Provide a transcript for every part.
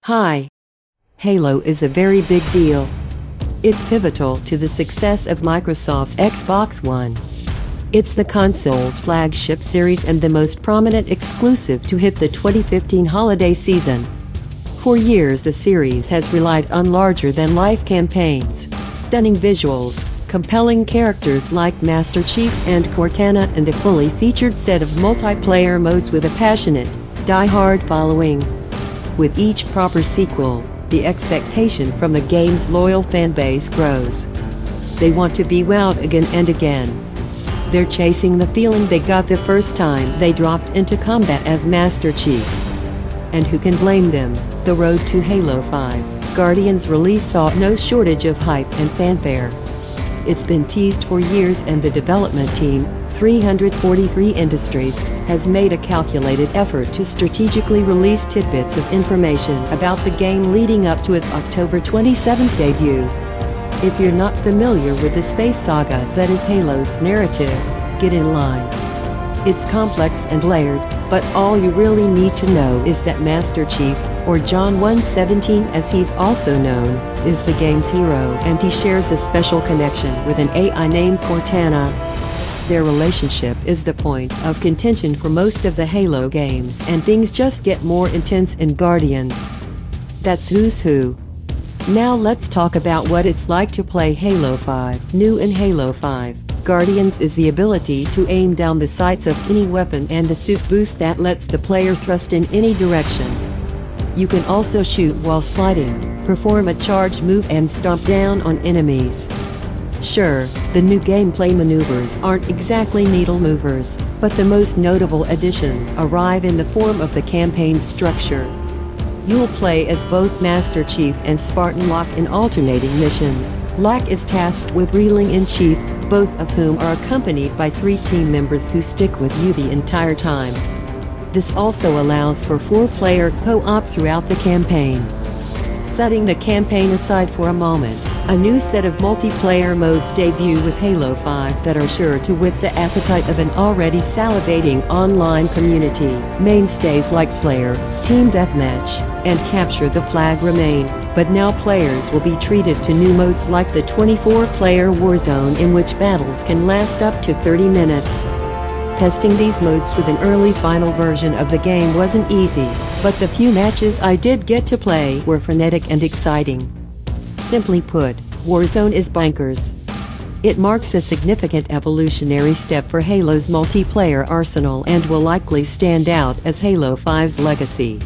Hi. Halo is a very big deal. It's pivotal to the success of Microsoft's Xbox One. It's the console's flagship series and the most prominent exclusive to hit the 2015 holiday season. For years the series has relied on larger-than-life campaigns, stunning visuals, compelling characters like Master Chief and Cortana, and a fully featured set of multiplayer modes with a passionate, die-hard following. With each proper sequel, the expectation from the game's loyal fanbase grows. They want to be wowed again and again. They're chasing the feeling they got the first time they dropped into combat as Master Chief. And who can blame them? The road to Halo 5 Guardians release saw no shortage of hype and fanfare. It's been teased for years, and the development team, 343 Industries, has made a calculated effort to strategically release tidbits of information about the game leading up to its October 27th debut. If you're not familiar with the space saga that is Halo's narrative, get in line. It's complex and layered, but all you really need to know is that Master Chief, or John 117 as he's also known, is the game's hero, and he shares a special connection with an AI named Cortana. Their relationship is the point of contention for most of the Halo games, and things just get more intense in Guardians. That's who's who. Now let's talk about what it's like to play Halo 5. New in Halo 5 Guardians is the ability to aim down the sights of any weapon and the suit boost that lets the player thrust in any direction. You can also shoot while sliding, perform a charge move, and stomp down on enemies. Sure, the new gameplay maneuvers aren't exactly needle movers, but the most notable additions arrive in the form of the campaign structure. You'll play as both Master Chief and Spartan Locke in alternating missions. Locke is tasked with reeling in Chief, both of whom are accompanied by 3 team members who stick with you the entire time. This also allows for 4-player co-op throughout the campaign. Setting the campaign aside for a moment, a new set of multiplayer modes debut with Halo 5 that are sure to whet the appetite of an already salivating online community. Mainstays like Slayer, Team Deathmatch, and Capture the Flag remain, but now players will be treated to new modes like the 24-player Warzone, in which battles can last up to 30 minutes. Testing these modes with an early final version of the game wasn't easy, but the few matches I did get to play were frenetic and exciting. Simply put, Warzone is bonkers. It marks a significant evolutionary step for Halo's multiplayer arsenal and will likely stand out as Halo 5's legacy.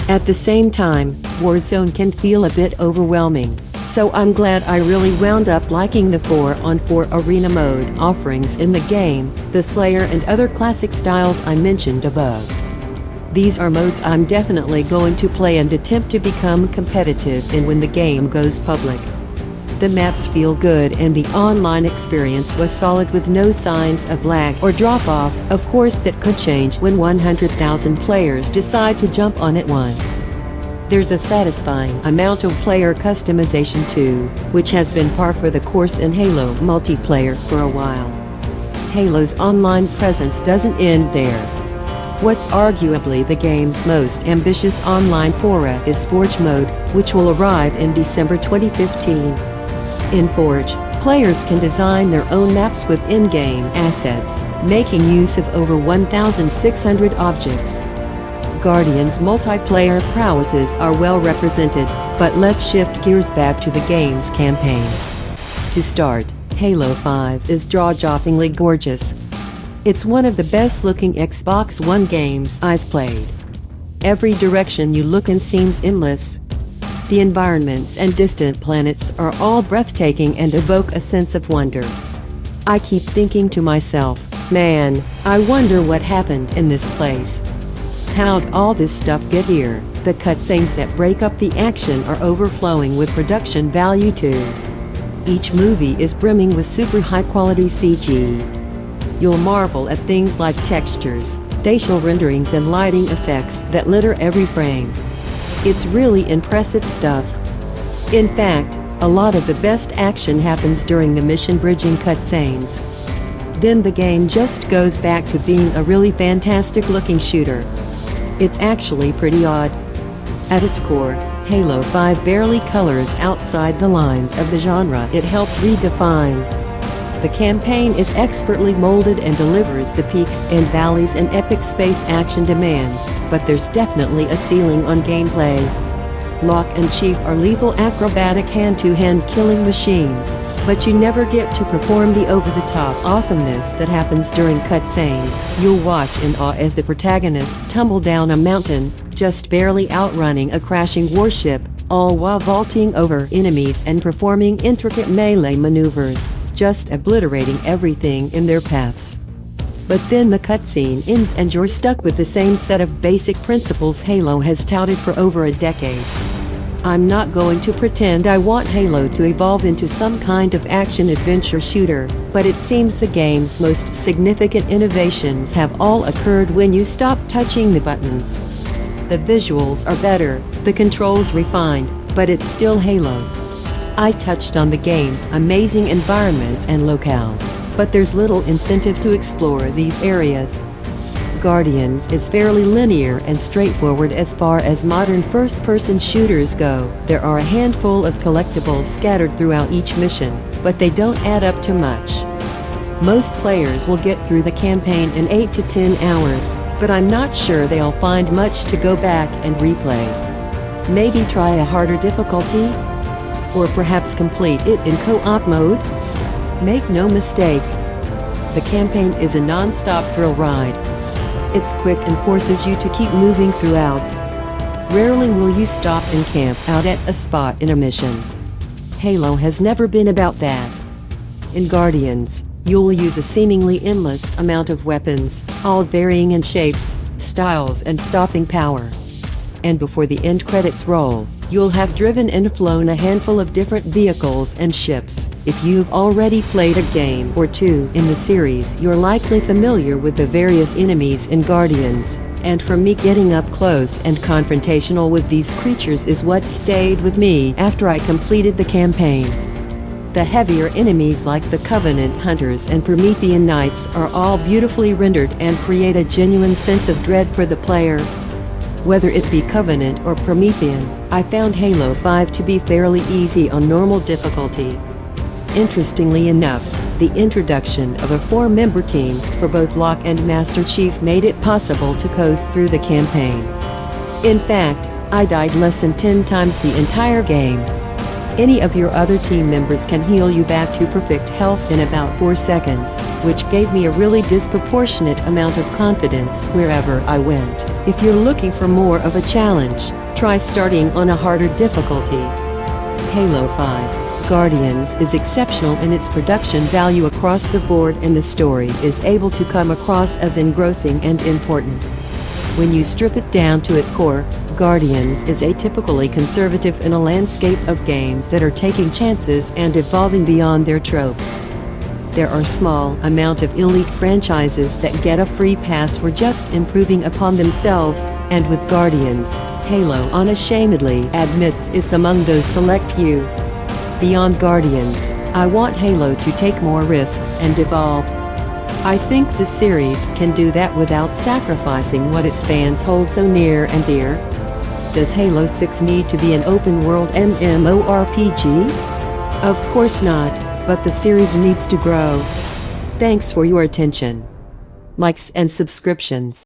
At the same time, Warzone can feel a bit overwhelming, so I'm glad I really wound up liking the 4-on-4 arena mode offerings in the game, the Slayer and other classic styles I mentioned above. These are modes I'm definitely going to play and attempt to become competitive in when the game goes public. The maps feel good and the online experience was solid with no signs of lag or drop-off, of course that could change when 100,000 players decide to jump on at once. There's a satisfying amount of player customization too, which has been par for the course in Halo multiplayer for a while. Halo's online presence doesn't end there. What's arguably the game's most ambitious online foray is Forge mode, which will arrive in December 2015. In Forge, players can design their own maps with in-game assets, making use of over 1,600 objects. Guardians' multiplayer prowesses are well represented, but let's shift gears back to the game's campaign. To start, Halo 5 is jaw-droppingly gorgeous. It's one of the best-looking Xbox One games I've played. Every direction you look in seems endless. The environments and distant planets are all breathtaking and evoke a sense of wonder. I keep thinking to myself, man, I wonder what happened in this place. How'd all this stuff get here? The cutscenes that break up the action are overflowing with production value too. Each movie is brimming with super high-quality CG. You'll marvel at things like textures, facial renderings, and lighting effects that litter every frame. It's really impressive stuff. In fact, a lot of the best action happens during the mission bridging cutscenes. Then the game just goes back to being a really fantastic looking shooter. It's actually pretty odd. At its core, Halo 5 barely colors outside the lines of the genre it helped redefine. The campaign is expertly molded and delivers the peaks and valleys an epic space action demands, but there's definitely a ceiling on gameplay. Locke and Chief are lethal acrobatic hand-to-hand killing machines, but you never get to perform the over-the-top awesomeness that happens during cutscenes. You'll watch in awe as the protagonists tumble down a mountain, just barely outrunning a crashing warship, all while vaulting over enemies and performing intricate melee maneuvers, just obliterating everything in their paths. But then the cutscene ends and you're stuck with the same set of basic principles Halo has touted for over a decade. I'm not going to pretend I want Halo to evolve into some kind of action-adventure shooter, but it seems the game's most significant innovations have all occurred when you stop touching the buttons. The visuals are better, the controls refined, but it's still Halo. I touched on the game's amazing environments and locales, but there's little incentive to explore these areas. Guardians is fairly linear and straightforward as far as modern first-person shooters go. There are a handful of collectibles scattered throughout each mission, but they don't add up to much. Most players will get through the campaign in 8 to 10 hours, but I'm not sure they'll find much to go back and replay. Maybe try a harder difficulty? Or perhaps complete it in co-op mode? Make no mistake, the campaign is a non-stop thrill ride. It's quick and forces you to keep moving throughout. Rarely will you stop and camp out at a spot in a mission. Halo has never been about that. In Guardians, you'll use a seemingly endless amount of weapons, all varying in shapes, styles and stopping power. And before the end credits roll, you'll have driven and flown a handful of different vehicles and ships. If you've already played a game or two in the series, you're likely familiar with the various enemies in Guardians, and for me, getting up close and confrontational with these creatures is what stayed with me after I completed the campaign. The heavier enemies like the Covenant Hunters and Promethean Knights are all beautifully rendered and create a genuine sense of dread for the player. Whether it be Covenant or Promethean, I found Halo 5 to be fairly easy on normal difficulty. Interestingly enough, the introduction of a 4-member team for both Locke and Master Chief made it possible to coast through the campaign. In fact, I died less than 10 times the entire game. Any of your other team members can heal you back to perfect health in about 4 seconds, which gave me a really disproportionate amount of confidence wherever I went. If you're looking for more of a challenge, try starting on a harder difficulty. Halo 5 Guardians is exceptional in its production value across the board, and the story is able to come across as engrossing and important. When you strip it down to its core, Guardians is atypically conservative in a landscape of games that are taking chances and evolving beyond their tropes. There are small amount of elite franchises that get a free pass for just improving upon themselves, and with Guardians, Halo unashamedly admits it's among those select few. Beyond Guardians, I want Halo to take more risks and evolve. I think the series can do that without sacrificing what its fans hold so near and dear. Does Halo 6 need to be an open-world MMORPG? Of course not, but the series needs to grow. Thanks for your attention. Likes and subscriptions.